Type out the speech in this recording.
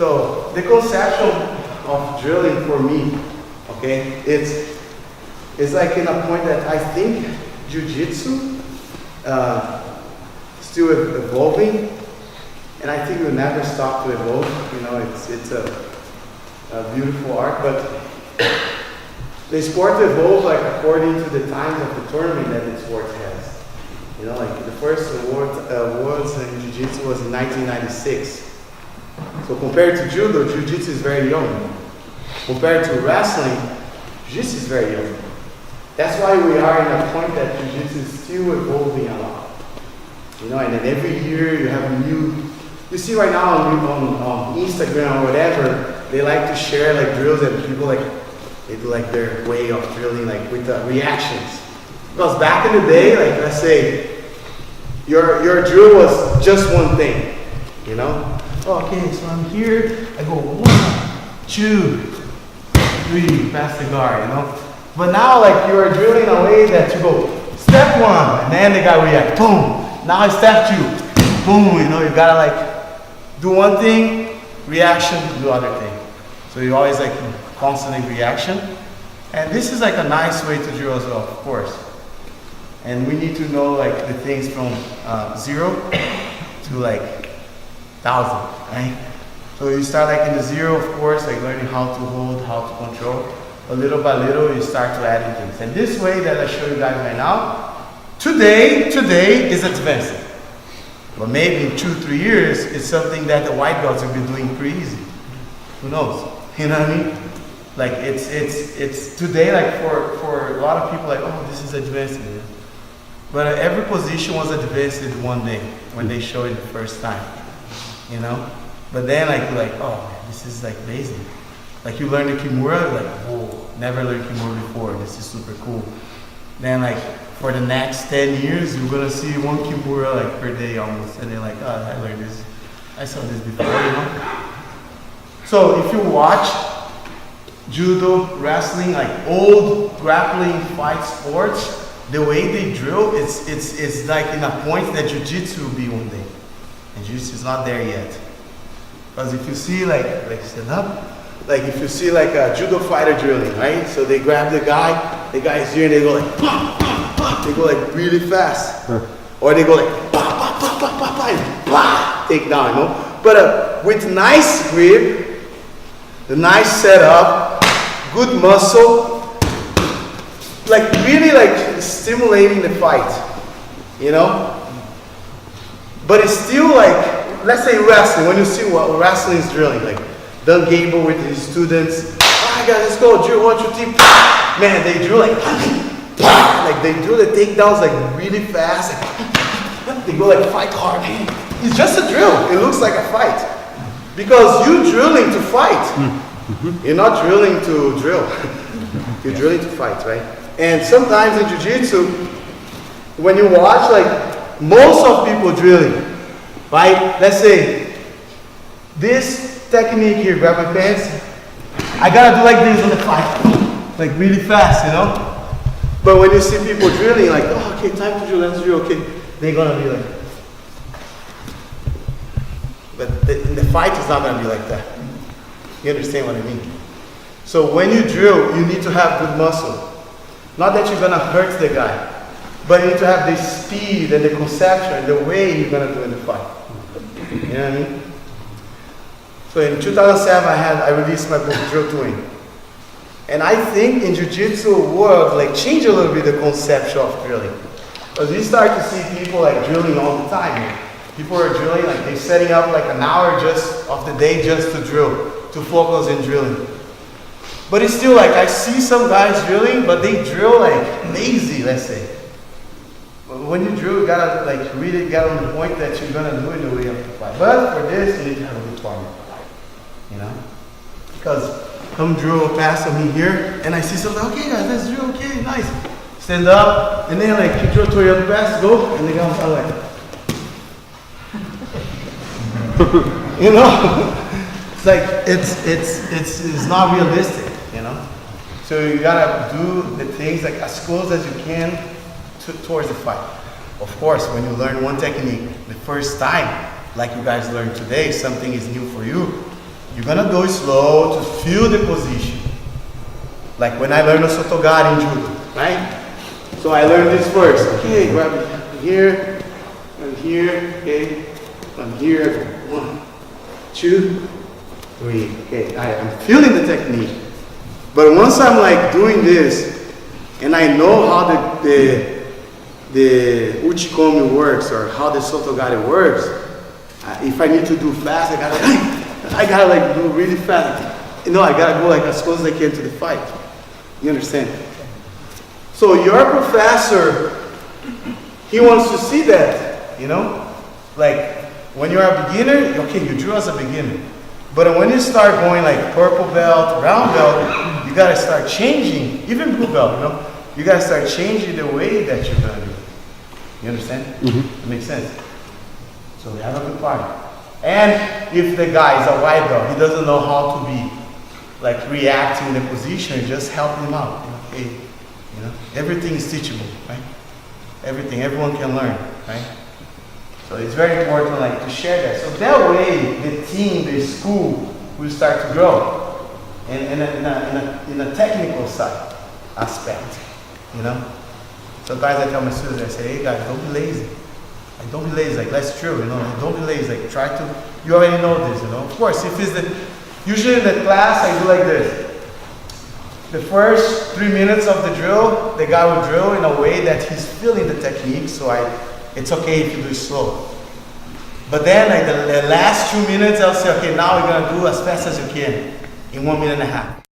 So the conception of drilling for me, okay, it's like in a point that I think Jiu Jitsu still evolving, and I think we'll never stop to evolve. You know, it's a beautiful art, but the sport evolves like according to the times of the tournament that the sport has. You know, like the first awards in Jiu Jitsu was in 1996. So compared to Judo, Jiu Jitsu is very young. Compared to wrestling, Jiu Jitsu is very young. That's why we are in a point that Jiu Jitsu is still evolving a lot. You know, and then every year you have you see right now on Instagram or whatever, they like to share like drills that people like, they do like their way of drilling like with reactions. Because back in the day, like let's say, your drill was just one thing, you know? Okay, so I'm here, I go 1, 2, 3, pass the guard, you know? But now like you are drilling a way that you go, step 1, and then the guy react, boom. Now it's step 2, boom, you know, you gotta like do one thing, reaction, do the other thing. So you always like constantly reaction. And this is like a nice way to drill as well, of course. And we need to know like the things from 0 to like 1,000, right? So you start like in the 0, of course, like learning how to hold, how to control. But little by little, you start to add in things. And this way that I show you guys right now, today is advanced. But maybe in 2-3 years, it's something that the white belts will be doing pretty easy. Who knows? You know what I mean? Like it's today, like for a lot of people, like, oh, this is advanced. But every position was advanced one day when they show it the first time, you know? But then like, you're like, oh, man, this is like basic. Like you learn the Kimura, like, whoa, never learned Kimura before, this is super cool. Then like, for the next 10 years, you're gonna see one Kimura like per day almost. And they're like, oh, I learned this, I saw this before, you know? So if you watch Judo, wrestling, like old grappling fight sports, the way they drill, it's like in a point that Jiu Jitsu will be one day. And Jiu Jitsu is not there yet. Because if you see like stand up, like if you see like a judo fighter drilling, right? So they grab the guy's here and they go like, bah, bah, bah. They go like really fast. Or they go like, bah, bah, bah, bah, bah, bah, and bah, take down, you know? But with nice grip, the nice setup, good muscle, like really like stimulating the fight, you know? But it's still like, let's say wrestling, when you see what wrestling is drilling, like Dan Gable with his students, alright guys, let's go, drill 1, 2, 3, man, they drill like they drill the takedowns like really fast, like, they go like fight hard. It's just a drill, it looks like a fight. Because you're drilling to fight. You're not drilling to drill. You're drilling to fight, right? And sometimes in Jiu-Jitsu, when you watch like most of people drilling, right? Let's say this technique here, grab my pants. I gotta do like this on the fight, like really fast, you know? But when you see people drilling, like, oh, okay, time to drill, let's drill, okay, they're gonna be like. But the fight is not gonna be like that. You understand what I mean? So when you drill, you need to have good muscle. Not that you're gonna hurt the guy, but you need to have the speed and the conception and the way you're gonna do in the fight. You know what I mean? So in 2007, I released my book, Drill to Win. And I think in Jiu-Jitsu world, like change a little bit the concept of drilling. Because we start to see people like drilling all the time. People are drilling, like they're setting up like an hour just of the day just to drill, to focus in drilling. But it's still like, I see some guys drilling, but they drill like lazy, let's say. But when you drill, you gotta like really get on the point that you're gonna do it the way you have to fight. But for this, you need to have a good partner, you know? Because come drill past me here, and I see something, okay guys, let's drill, okay, nice. Stand up, and then like you drill to your pass, go, and they go like, you know? It's like, it's not realistic, you know? So you gotta do the things like as close as you can towards the fight. Of course, when you learn one technique the first time, like you guys learned today, something is new for you, you're gonna do it slow to feel the position. Like when I learned Sotogari in judo, right? So I learned this first. Okay, grab it here, and here, okay, from here, 1, 2, 3. Okay, I'm feeling the technique. But once I'm like doing this, and I know how the uchikomi works or how the Sotogari works, if I need to do fast, I gotta like do really fast. You know, I gotta go like as close as I can to the fight. You understand? So your professor, he wants to see that, you know? Like when you're a beginner, okay, you drew as a beginner. But when you start going like purple belt, brown belt, you gotta start changing, even blue belt, you know? You gotta start changing the way that you're gonna do it. You understand? It makes sense. So we have a good party. And if the guy is a white belt, he doesn't know how to be like reacting in the position, just help him out. Okay, you know, everything is teachable, right? Everything, everyone can learn, right? So it's very important like to share that. So that way the team, the school will start to grow in a technical side aspect, you know? Sometimes I tell my students, I say, hey guys, don't be lazy. Like, don't be lazy, like that's true, you know, like, don't be lazy, like try to, you already know this, you know. Of course, if it's usually in the class I do like this. The first 3 minutes of the drill, the guy will drill in a way that he's feeling the technique, so it's okay if you do it slow. But then like the last 2 minutes, I'll say, okay, now we're gonna do as fast as you can in 1.5 minutes.